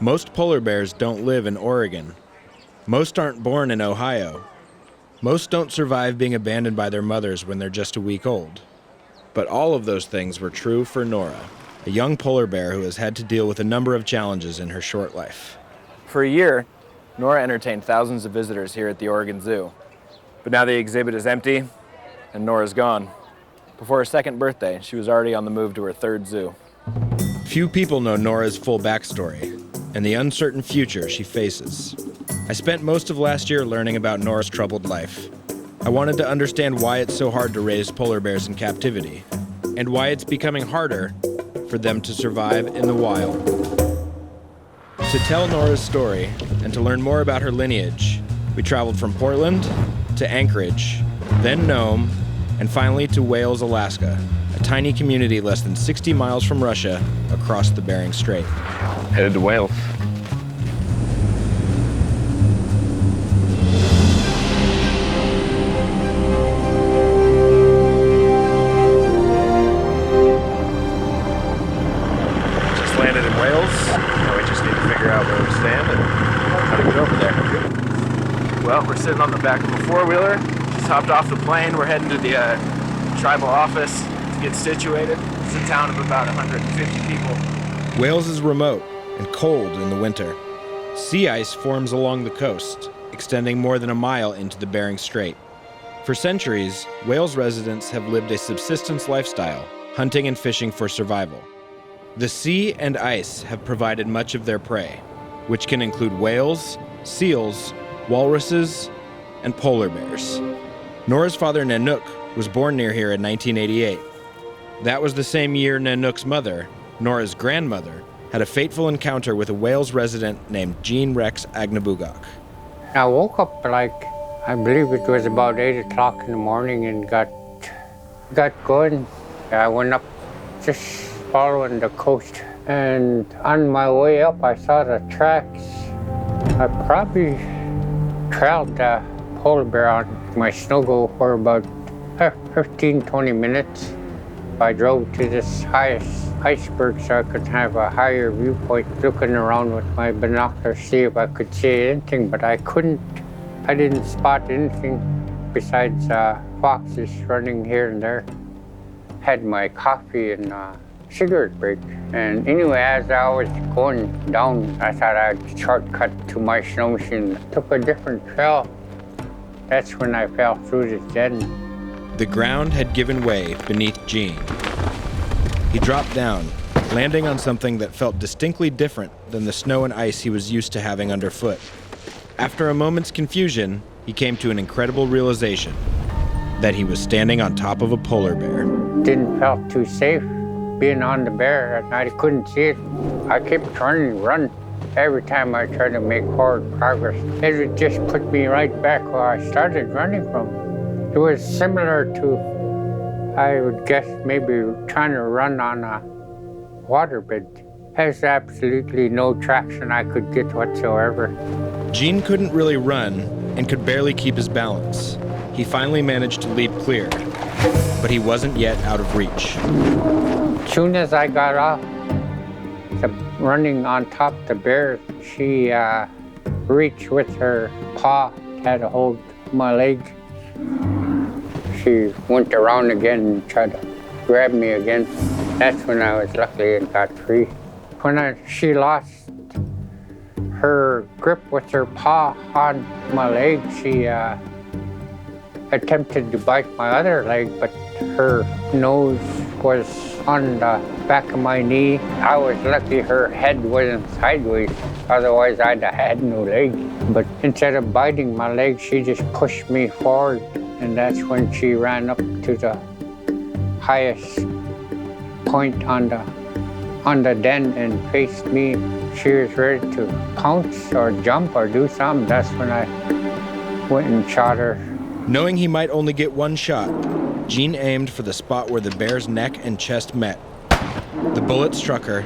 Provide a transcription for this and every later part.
Most polar bears don't live in Oregon. Most aren't born in Ohio. Most don't survive being abandoned by their mothers when they're just a week old. But all of those things were true for Nora, a young polar bear who has had to deal with a number of challenges in her short life. For a year, Nora entertained thousands of visitors here at the Oregon Zoo. But now the exhibit is empty, and Nora's gone. Before her second birthday, she was already on the move to her third zoo. Few people know Nora's full backstory and the uncertain future she faces. I spent most of last year learning about Nora's troubled life. I wanted to understand why it's so hard to raise polar bears in captivity, and why it's becoming harder for them to survive in the wild. To tell Nora's story and to learn more about her lineage, we traveled from Portland to Anchorage, then Nome, and finally to Wales, Alaska, a tiny community less than 60 miles from Russia across the Bering Strait. Headed to Wales. Just landed in Wales. Now we just need to figure out where we stand and how to get over there. Well, we're sitting on the back of a four-wheeler. Just hopped off the plane. We're heading to the tribal office to get situated. It's a town of about 150 people. Wales is remote and cold in the winter. Sea ice forms along the coast, extending more than a mile into the Bering Strait. For centuries, Wales residents have lived a subsistence lifestyle, hunting and fishing for survival. The sea and ice have provided much of their prey, which can include whales, seals, walruses, and polar bears. Nora's father, Nanook, was born near here in 1988. That was the same year Nanook's mother, Nora's grandmother, had a fateful encounter with a Wales resident named Jean Rex Agnabugak. I woke up I believe it was about 8 o'clock in the morning and got going. I went up just following the coast. And on my way up, I saw the tracks. I probably trailed the polar bear on my snow for about 15, 20 minutes. I drove to this highest iceberg so I could have a higher viewpoint, looking around with my binoculars, see if I could see anything, but I couldn't. I didn't spot anything besides foxes running here and there. Had my coffee and cigarette break. And anyway, as I was going down, I thought I'd shortcut to my snow machine. Took a different trail. That's when I fell through this den. The ground had given way beneath Jean. He dropped down, landing on something that felt distinctly different than the snow and ice he was used to having underfoot. After a moment's confusion, he came to an incredible realization that he was standing on top of a polar bear. Didn't feel too safe being on the bear, and I couldn't see it. I kept trying to run. Every time I tried to make forward progress, it would just put me right back where I started running from. It was similar to, I would guess, maybe trying to run on a waterbed. There's absolutely no traction I could get whatsoever. Jean couldn't really run and could barely keep his balance. He finally managed to leap clear, but he wasn't yet out of reach. As soon as I got off, running on top of the bear, she reached with her paw, had to hold my leg. She went around again and tried to grab me again. That's when I was lucky and got free. When she lost her grip with her paw on my leg, she attempted to bite my other leg, but her nose was on the back of my knee. I was lucky her head wasn't sideways, otherwise I'd have had no leg. But instead of biting my leg, she just pushed me forward, and that's when she ran up to the highest point on the den and faced me. She was ready to pounce or jump or do something. That's when I went and shot her. Knowing he might only get one shot, Jean aimed for the spot where the bear's neck and chest met. The bullet struck her,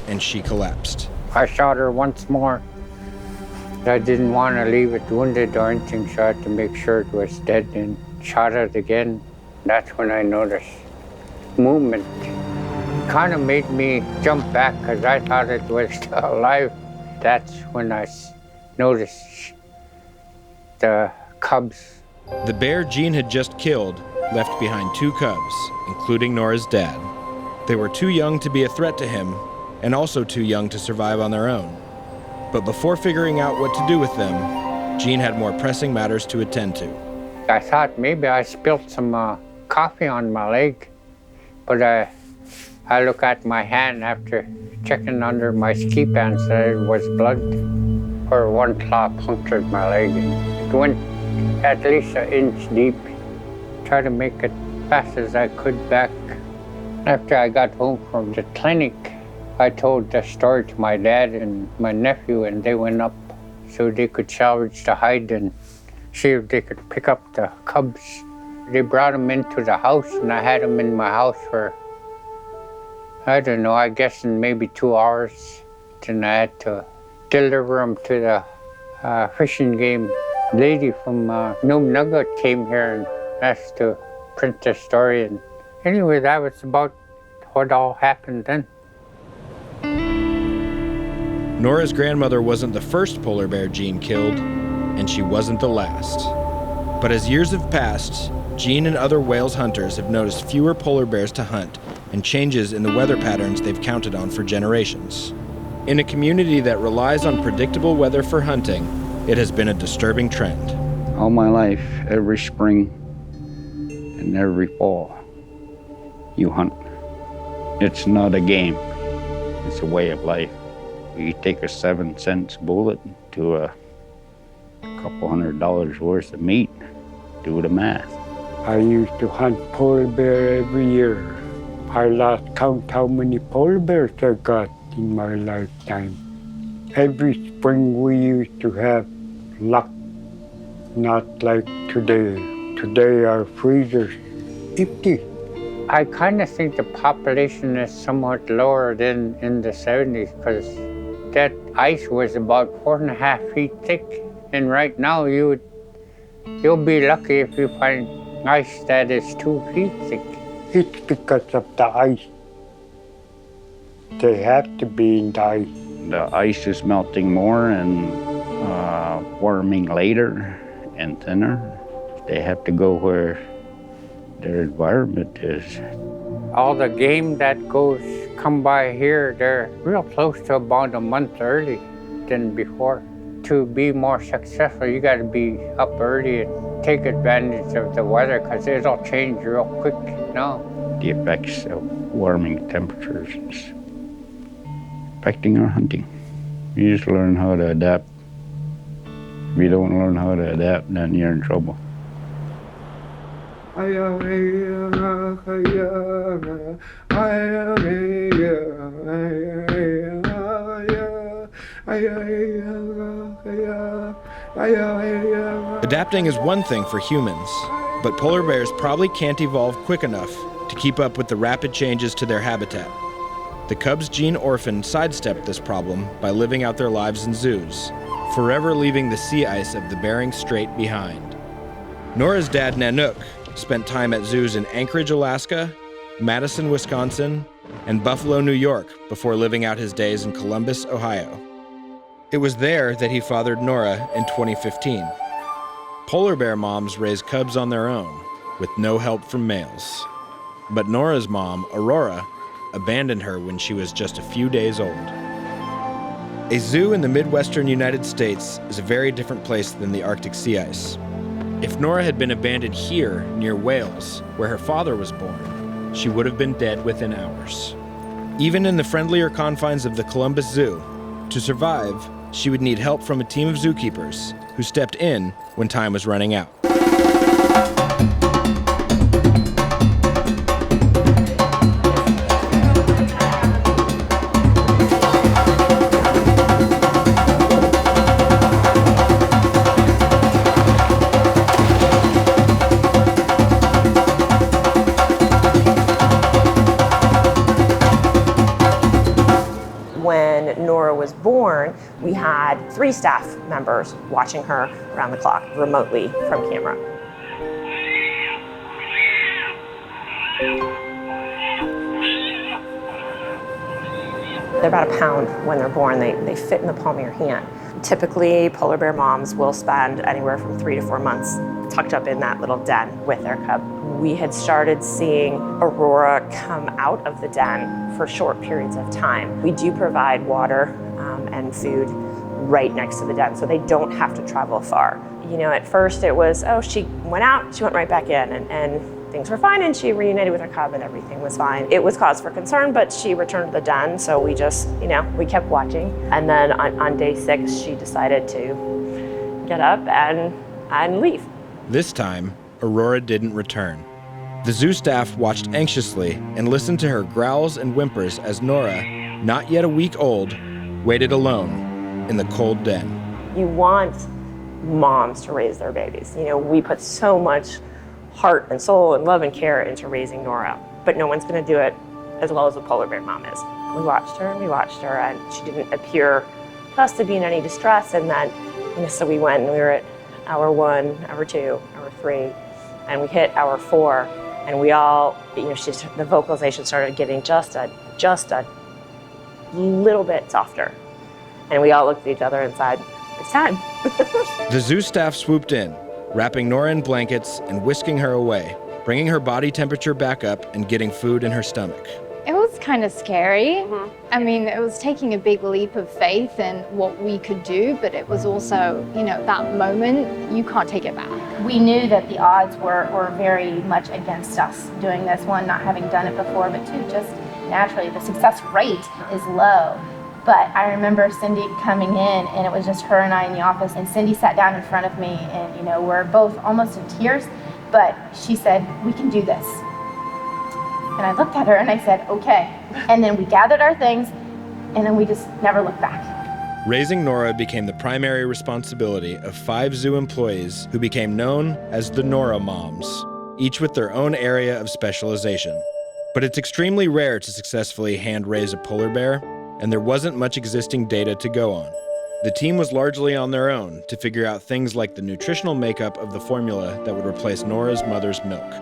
and she collapsed. I shot her once more. I didn't want to leave it wounded or anything, so I had to make sure it was dead and shot it again. That's when I noticed movement. Kind of made me jump back because I thought it was still alive. that's when I noticed the cubs. The bear Gene had just killed left behind 2 cubs, including Nora's dad. They were too young to be a threat to him, and also too young to survive on their own. But before figuring out what to do with them, Gene had more pressing matters to attend to. I thought maybe I spilled some coffee on my leg, but I look at my hand after checking under my ski pants that it was blood, or one claw punctured my leg. It went at least an inch deep. Tried to make it fast as I could back. After I got home from the clinic, I told the story to my dad and my nephew, and they went up so they could salvage the hide and see if they could pick up the cubs. They brought them into the house, and I had them in my house for, I don't know, I guess in maybe 2 hours. Then I had to deliver them to the fishing game. Lady from New Nugget came here and asked to print the story. And anyway, that was about what all happened then. Nora's grandmother wasn't the first polar bear Gene killed, and she wasn't the last. But as years have passed, Gene and other Wales hunters have noticed fewer polar bears to hunt and changes in the weather patterns they've counted on for generations. In a community that relies on predictable weather for hunting, it has been a disturbing trend. All my life, every spring and every fall, you hunt. It's not a game, it's a way of life. You take a 7-cent bullet to a couple $100 worth of meat, do the math. I used to hunt polar bear every year. I lost count how many polar bears I got in my lifetime. Every spring we used to have luck, not like today. Today our freezer's empty. I kind of think the population is somewhat lower than in the 70s because that ice was about 4.5 feet thick. And right now you'll be lucky if you find ice that is 2 feet thick. It's because of the ice. They have to be in the ice. The ice is melting more and warming later and thinner. They have to go where their environment is. All the game that come by here, they're real close to about a month early than before. To be more successful, you got to be up early and take advantage of the weather because it'll change real quick now. The effects of warming temperatures is affecting our hunting. You just learn how to adapt. If you don't learn how to adapt, then you're in trouble. Adapting is one thing for humans, but polar bears probably can't evolve quick enough to keep up with the rapid changes to their habitat. The cubs Gene orphaned sidestepped this problem by living out their lives in zoos, forever leaving the sea ice of the Bering Strait behind. Nora's dad, Nanook, spent time at zoos in Anchorage, Alaska, Madison, Wisconsin, and Buffalo, New York before living out his days in Columbus, Ohio. It was there that he fathered Nora in 2015. Polar bear moms raise cubs on their own, with no help from males. But Nora's mom, Aurora, abandoned her when she was just a few days old. A zoo in the Midwestern United States is a very different place than the Arctic sea ice. If Nora had been abandoned here, near Wales, where her father was born, she would have been dead within hours. Even in the friendlier confines of the Columbus Zoo, to survive, she would need help from a team of zookeepers who stepped in when time was running out. When Nora was born, we had 3 staff members watching her around the clock, remotely from camera. They're about a pound when they're born. They fit in the palm of your hand. Typically, polar bear moms will spend anywhere from 3 to 4 months tucked up in that little den with their cub. We had started seeing Aurora come out of the den for short periods of time. We do provide water and food right next to the den, so they don't have to travel far. You know, at first it was, oh, she went out, she went right back in, and things were fine, and she reunited with her cub, and everything was fine. It was cause for concern, but she returned to the den, so we just, we kept watching. And then on day 6, she decided to get up and leave. This time, Aurora didn't return. The zoo staff watched anxiously and listened to her growls and whimpers as Nora, not yet a week old, waited alone in the cold den. You want moms to raise their babies. We put so much heart and soul and love and care into raising Nora, but no one's going to do it as well as a polar bear mom is. We watched her, and she didn't appear to us to be in any distress. And then, so we went, and we were at hour 1, hour 2, hour 3, and we hit hour 4, and we all, the vocalization started getting just a little bit softer, and we all looked at each other and said, "It's time." The zoo staff swooped in, wrapping Nora in blankets and whisking her away, bringing her body temperature back up and getting food in her stomach. It was kind of scary. I mean, it was taking a big leap of faith in what we could do, but it was also, that moment, you can't take it back. We knew that the odds were very much against us doing this, one, not having done it before, but two, just naturally, the success rate is low. But I remember Cindy coming in, and it was just her and I in the office, and Cindy sat down in front of me, and we're both almost in tears, but she said, "We can do this." And I looked at her and I said, "Okay." And then we gathered our things, and then we just never looked back. Raising Nora became the primary responsibility of 5 zoo employees who became known as the Nora Moms, each with their own area of specialization. But it's extremely rare to successfully hand-raise a polar bear, and there wasn't much existing data to go on. The team was largely on their own to figure out things like the nutritional makeup of the formula that would replace Nora's mother's milk.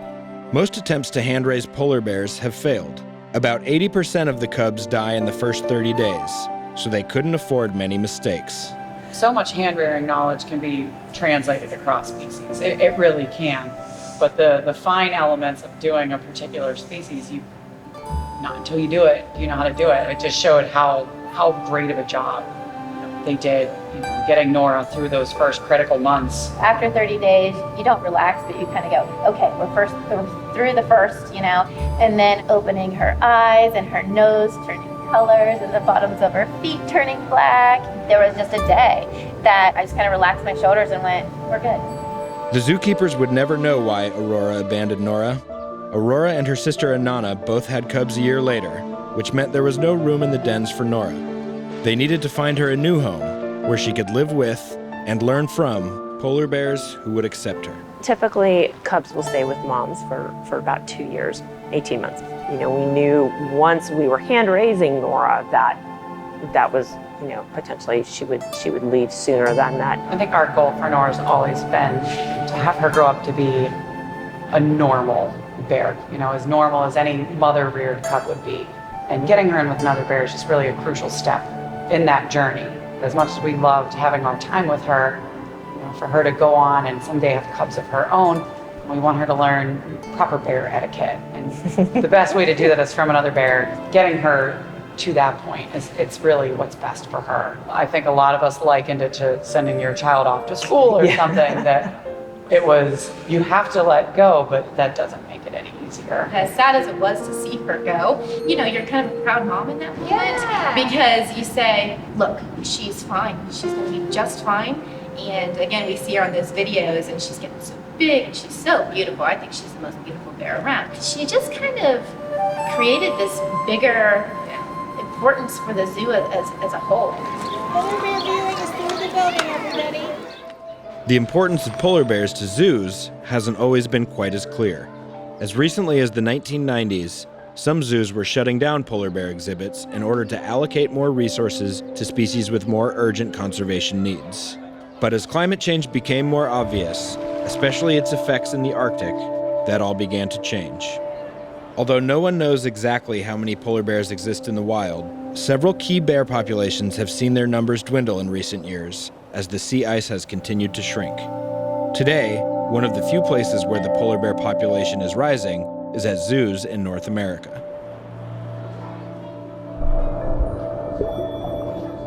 Most attempts to hand-raise polar bears have failed. About 80% of the cubs die in the first 30 days, so they couldn't afford many mistakes. So much hand-rearing knowledge can be translated across species. It really can. But the fine elements of doing a particular species, not until you do it, do you know how to do it. It just showed how great of a job they did, getting Nora through those first critical months. After 30 days, you don't relax, but you kind of go, okay, we're through the first, and then opening her eyes and her nose turning colors and the bottoms of her feet turning black. There was just a day that I just kind of relaxed my shoulders and went, we're good. The zookeepers would never know why Aurora abandoned Nora. Aurora and her sister Anana both had cubs a year later, which meant there was no room in the dens for Nora. They needed to find her a new home where she could live with and learn from polar bears who would accept her. Typically, cubs will stay with moms for about 2 years, 18 months. We knew once we were hand-raising Nora that was, potentially she would leave sooner than that. I think our goal for Nora's always been to have her grow up to be a normal bear, as normal as any mother-reared cub would be. And getting her in with another bear is just really a crucial step in that journey. As much as we loved having our time with her, for her to go on and someday have cubs of her own, we want her to learn proper bear etiquette. And the best way to do that is from another bear. Getting her to that point, it's really what's best for her. I think a lot of us likened it to sending your child off to school or something, that it was, you have to let go, but that doesn't make it any easier. As sad as it was to see her go, you're kind of a proud mom in that moment, because you say, look, she's fine. She's going to be just fine. And again, we see her on those videos, and she's getting so big, and she's so beautiful. I think she's the most beautiful bear around. She just kind of created this bigger importance for the zoo as a whole. Polar bear viewing is through the building, everybody. The importance of polar bears to zoos hasn't always been quite as clear. As recently as the 1990s, some zoos were shutting down polar bear exhibits in order to allocate more resources to species with more urgent conservation needs. But as climate change became more obvious, especially its effects in the Arctic, that all began to change. Although no one knows exactly how many polar bears exist in the wild, several key bear populations have seen their numbers dwindle in recent years as the sea ice has continued to shrink. Today, one of the few places where the polar bear population is rising is at zoos in North America.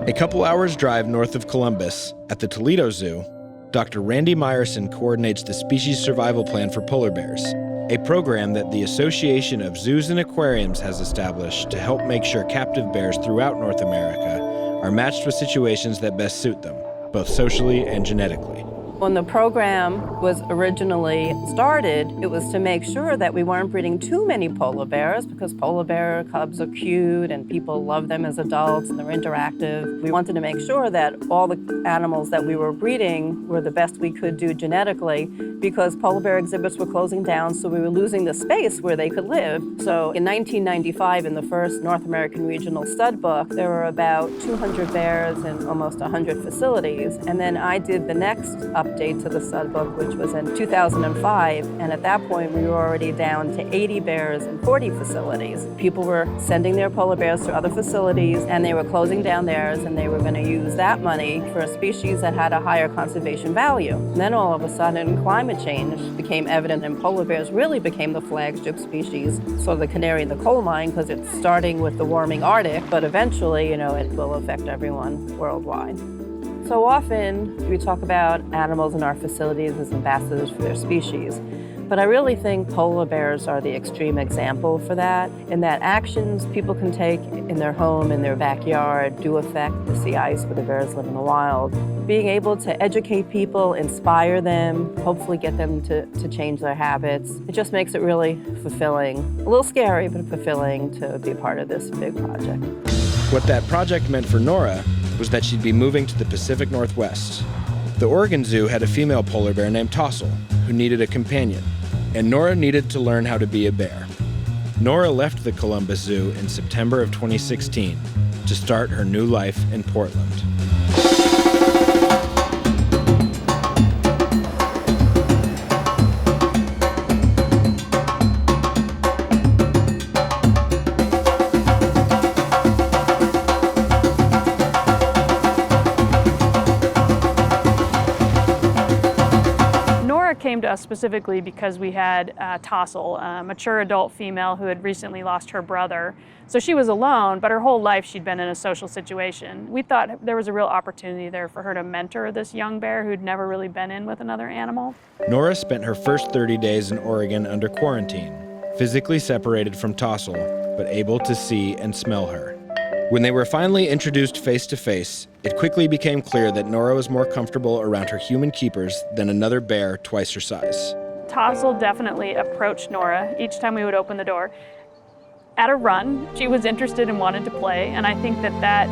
A couple hours drive north of Columbus, at the Toledo Zoo, Dr. Randy Meyerson coordinates the Species Survival Plan for Polar Bears, a program that the Association of Zoos and Aquariums has established to help make sure captive bears throughout North America are matched with situations that best suit them, both socially and genetically. When the program was originally started, it was to make sure that we weren't breeding too many polar bears, because polar bear cubs are cute and people love them as adults and they're interactive. We wanted to make sure that all the animals that we were breeding were the best we could do genetically, because polar bear exhibits were closing down, so we were losing the space where they could live. So in 1995, in the first North American Regional Stud Book, there were about 200 bears in almost 100 facilities. And then I did the next update to the stud book, which was in 2005, and at that point we were already down to 80 bears in 40 facilities. People were sending their polar bears to other facilities, and they were closing down theirs, and they were going to use that money for a species that had a higher conservation value. And then all of a sudden, climate change became evident, and polar bears really became the flagship species, sort of the canary in the coal mine, because it's starting with the warming Arctic, but eventually, it will affect everyone worldwide. So often we talk about animals in our facilities as ambassadors for their species, but I really think polar bears are the extreme example for that, in that actions people can take in their home, in their backyard, do affect the sea ice where the bears live in the wild. Being able to educate people, inspire them, hopefully get them to change their habits, it just makes it really fulfilling. A little scary, but fulfilling to be a part of this big project. What that project meant for Nora was that she'd be moving to the Pacific Northwest. The Oregon Zoo had a female polar bear named Tossel, who needed a companion, and Nora needed to learn how to be a bear. Nora left the Columbus Zoo in September of 2016 to start her new life in Portland. Came to us specifically because we had Tossel, a mature adult female who had recently lost her brother. So she was alone, but her whole life she'd been in a social situation. We thought there was a real opportunity there for her to mentor this young bear who'd never really been in with another animal. Nora spent her first 30 days in Oregon under quarantine, physically separated from Tossel, but able to see and smell her. When they were finally introduced face-to-face, it quickly became clear that Nora was more comfortable around her human keepers than another bear twice her size. Tossel definitely approached Nora each time we would open the door. At a run, she was interested and wanted to play, and I think that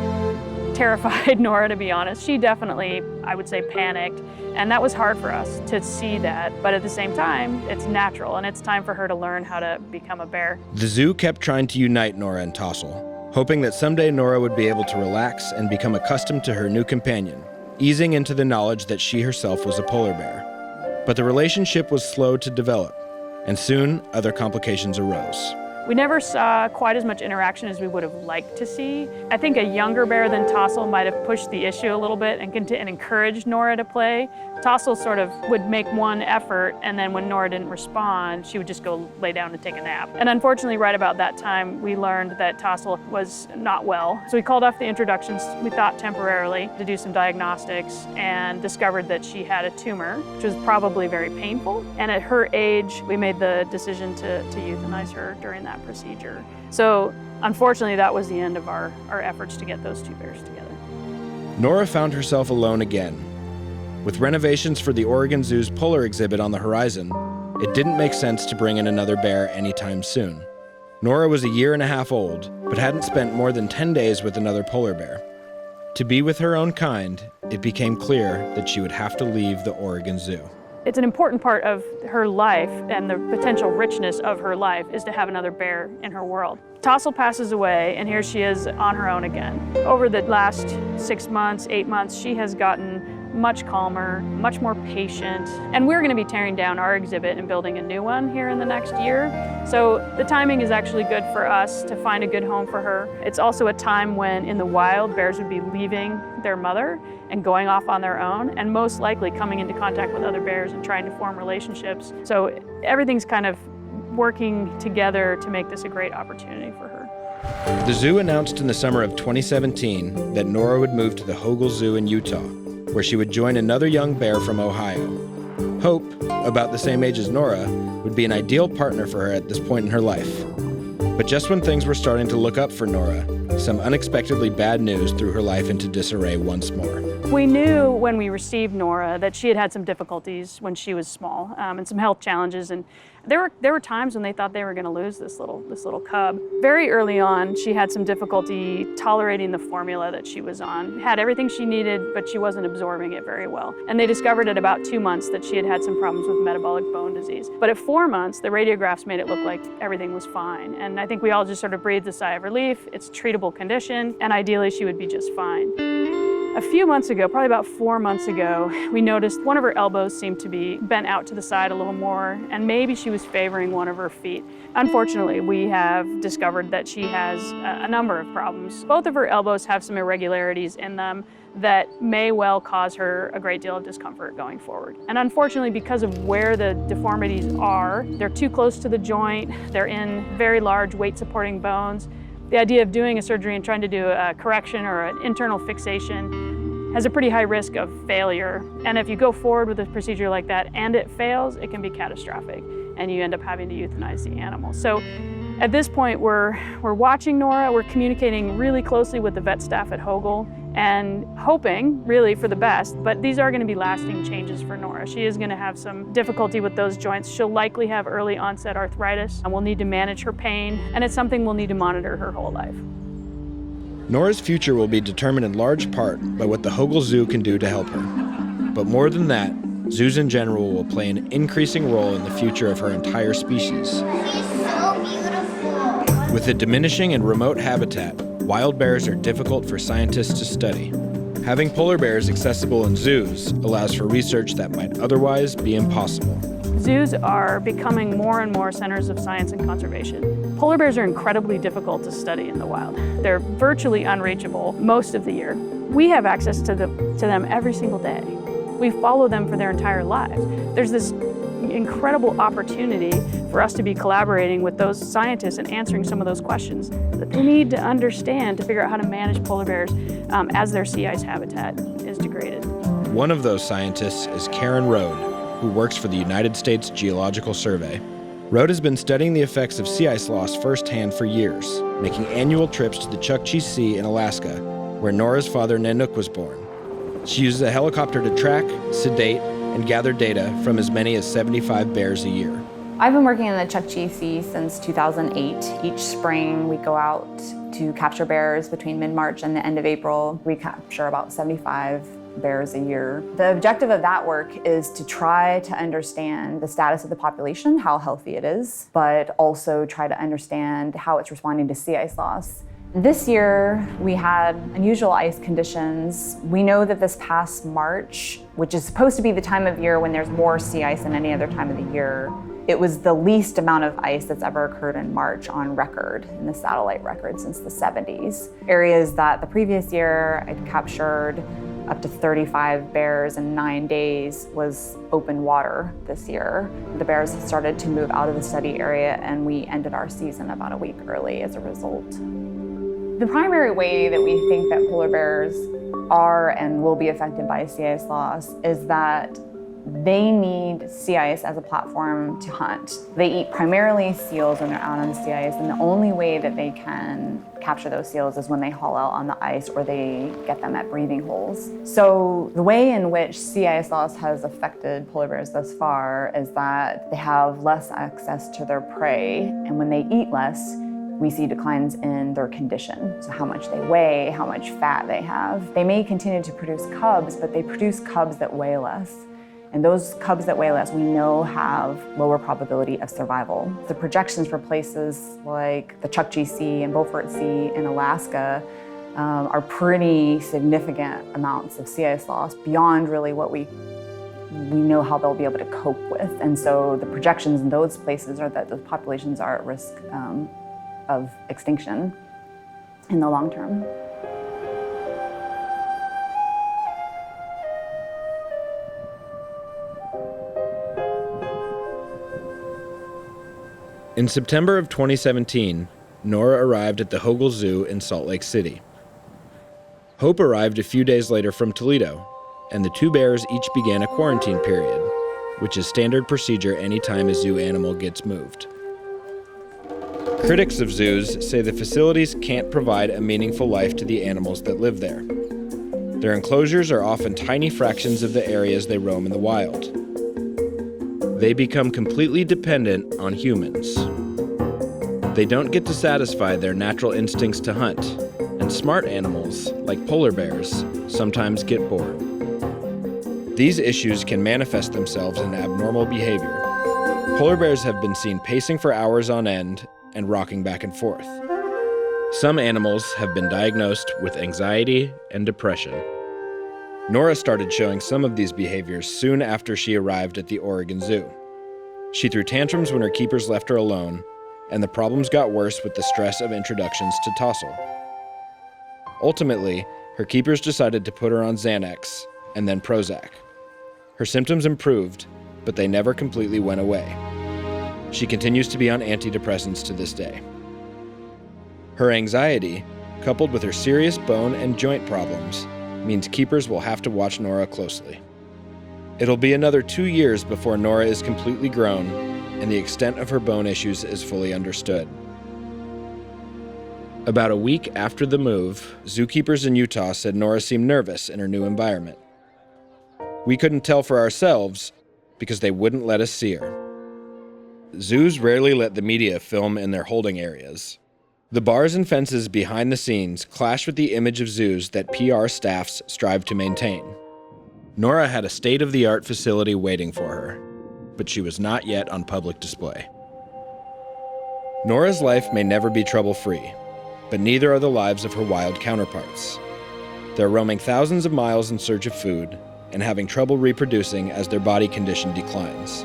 terrified Nora, to be honest. She definitely, I would say, panicked, and that was hard for us to see that. But at the same time, it's natural, and it's time for her to learn how to become a bear. The zoo kept trying to unite Nora and Tossel, hoping that someday Nora would be able to relax and become accustomed to her new companion, easing into the knowledge that she herself was a polar bear. But the relationship was slow to develop, and soon other complications arose. We never saw quite as much interaction as we would have liked to see. I think a younger bear than Tossel might have pushed the issue a little bit and encouraged Nora to play. Tossel sort of would make one effort, and then when Nora didn't respond, she would just go lay down and take a nap. And unfortunately, right about that time, we learned that Tossel was not well. So we called off the introductions, we thought temporarily, to do some diagnostics, and discovered that she had a tumor, which was probably very painful. And at her age, we made the decision to euthanize her during that procedure. So unfortunately, that was the end of our efforts to get those two bears together. Nora found herself alone again. With renovations for the Oregon Zoo's polar exhibit on the horizon, it didn't make sense to bring in another bear anytime soon. Nora was a year and a half old, but hadn't spent more than 10 days with another polar bear. To be with her own kind, it became clear that she would have to leave the Oregon Zoo. It's an important part of her life, and the potential richness of her life is to have another bear in her world. Tossel passes away, and here she is on her own again. Over the last 6 months, 8 months, she has gotten much calmer, much more patient. And we're gonna be tearing down our exhibit and building a new one here in the next year. So the timing is actually good for us to find a good home for her. It's also a time when in the wild, bears would be leaving their mother and going off on their own, and most likely coming into contact with other bears and trying to form relationships. So everything's kind of working together to make this a great opportunity for her. The zoo announced in the summer of 2017 that Nora would move to the Hogle Zoo in Utah, where she would join another young bear from Ohio. Hope, about the same age as Nora, would be an ideal partner for her at this point in her life. But just when things were starting to look up for Nora, some unexpectedly bad news threw her life into disarray once more. We knew when we received Nora that she had had some difficulties when she was small, and some health challenges, and there were times when they thought they were going to lose this little cub. Very early on, she had some difficulty tolerating the formula that she was on. Had everything she needed, but she wasn't absorbing it very well. And they discovered at about 2 months that she had had some problems with metabolic bone disease. But at 4 months, the radiographs made it look like everything was fine. And I think we all just sort of breathed a sigh of relief. It's a treatable condition, and ideally she would be just fine. A few months ago, probably about 4 months ago, we noticed one of her elbows seemed to be bent out to the side a little more, and maybe she was favoring one of her feet. Unfortunately, we have discovered that she has a number of problems. Both of her elbows have some irregularities in them that may well cause her a great deal of discomfort going forward. And unfortunately, because of where the deformities are, they're too close to the joint, they're in very large weight-supporting bones. The idea of doing a surgery and trying to do a correction or an internal fixation has a pretty high risk of failure. And if you go forward with a procedure like that and it fails, it can be catastrophic, and you end up having to euthanize the animal. So at this point, we're watching Nora, we're communicating really closely with the vet staff at Hogle and hoping really for the best, but these are gonna be lasting changes for Nora. She is gonna have some difficulty with those joints. She'll likely have early onset arthritis, and we'll need to manage her pain, and it's something we'll need to monitor her whole life. Nora's future will be determined in large part by what the Hogle Zoo can do to help her. But more than that, zoos in general will play an increasing role in the future of her entire species. She's so beautiful. With a diminishing and remote habitat, wild bears are difficult for scientists to study. Having polar bears accessible in zoos allows for research that might otherwise be impossible. Zoos are becoming more and more centers of science and conservation. Polar bears are incredibly difficult to study in the wild. They're virtually unreachable most of the year. We have access to them every single day. We follow them for their entire lives. There's this incredible opportunity for us to be collaborating with those scientists and answering some of those questions that they need to understand to figure out how to manage polar bears as their sea ice habitat is degraded. One of those scientists is Karen Rode, who works for the United States Geological Survey. Rode has been studying the effects of sea ice loss firsthand for years, making annual trips to the Chukchi Sea in Alaska, where Nora's father Nanook was born. She uses a helicopter to track, sedate, and gather data from as many as 75 bears a year. I've been working in the Chukchi Sea since 2008. Each spring we go out to capture bears between mid-March and the end of April. We capture about 75 bears a year. The objective of that work is to try to understand the status of the population, how healthy it is, but also try to understand how it's responding to sea ice loss. This year, we had unusual ice conditions. We know that this past March, which is supposed to be the time of year when there's more sea ice than any other time of the year, it was the least amount of ice that's ever occurred in March on record, in the satellite record since the 70s. Areas that the previous year I'd captured up to 35 bears in 9 days was open water this year. The bears started to move out of the study area, and we ended our season about a week early as a result. The primary way that we think that polar bears are and will be affected by sea ice loss is that they need sea ice as a platform to hunt. They eat primarily seals when they're out on sea ice, and the only way that they can capture those seals is when they haul out on the ice or they get them at breathing holes. So the way in which sea ice loss has affected polar bears thus far is that they have less access to their prey, and when they eat less, we see declines in their condition. So how much they weigh, how much fat they have. They may continue to produce cubs, but they produce cubs that weigh less. And those cubs that weigh less, we know have lower probability of survival. The projections for places like the Chukchi Sea and Beaufort Sea in Alaska are pretty significant amounts of sea ice loss beyond really what we know how they'll be able to cope with. And so the projections in those places are that those populations are at risk of extinction in the long term. In September of 2017, Nora arrived at the Hogle Zoo in Salt Lake City. Hope arrived a few days later from Toledo, and the two bears each began a quarantine period, which is standard procedure anytime a zoo animal gets moved. Critics of zoos say the facilities can't provide a meaningful life to the animals that live there. Their enclosures are often tiny fractions of the areas they roam in the wild. They become completely dependent on humans. They don't get to satisfy their natural instincts to hunt, and smart animals, like polar bears, sometimes get bored. These issues can manifest themselves in abnormal behavior. Polar bears have been seen pacing for hours on end and rocking back and forth. Some animals have been diagnosed with anxiety and depression. Nora started showing some of these behaviors soon after she arrived at the Oregon Zoo. She threw tantrums when her keepers left her alone, and the problems got worse with the stress of introductions to Tossel. Ultimately, her keepers decided to put her on Xanax and then Prozac. Her symptoms improved, but they never completely went away. She continues to be on antidepressants to this day. Her anxiety, coupled with her serious bone and joint problems, means keepers will have to watch Nora closely. It'll be another 2 years before Nora is completely grown and the extent of her bone issues is fully understood. About a week after the move, zookeepers in Utah said Nora seemed nervous in her new environment. We couldn't tell for ourselves because they wouldn't let us see her. Zoos rarely let the media film in their holding areas. The bars and fences behind the scenes clash with the image of zoos that PR staffs strive to maintain. Nora had a state-of-the-art facility waiting for her, but she was not yet on public display. Nora's life may never be trouble-free, but neither are the lives of her wild counterparts. They're roaming thousands of miles in search of food and having trouble reproducing as their body condition declines.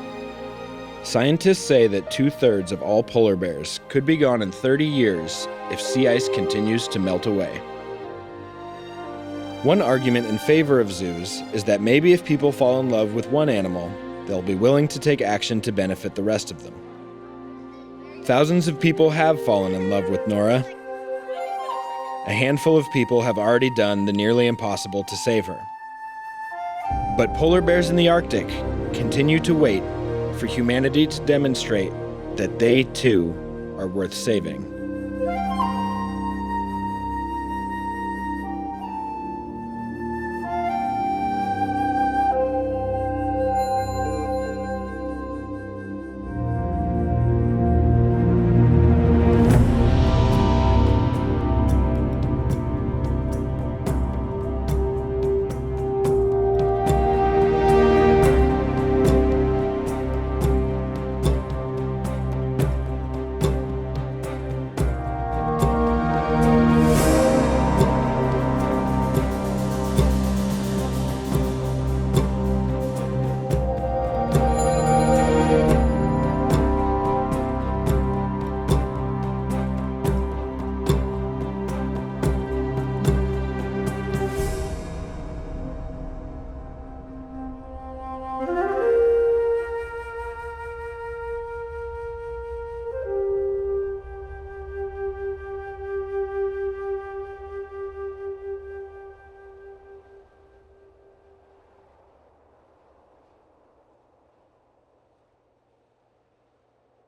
Scientists say that 2/3 of all polar bears could be gone in 30 years if sea ice continues to melt away. One argument in favor of zoos is that maybe if people fall in love with one animal, they'll be willing to take action to benefit the rest of them. Thousands of people have fallen in love with Nora. A handful of people have already done the nearly impossible to save her. But polar bears in the Arctic continue to wait for humanity to demonstrate that they, too, are worth saving.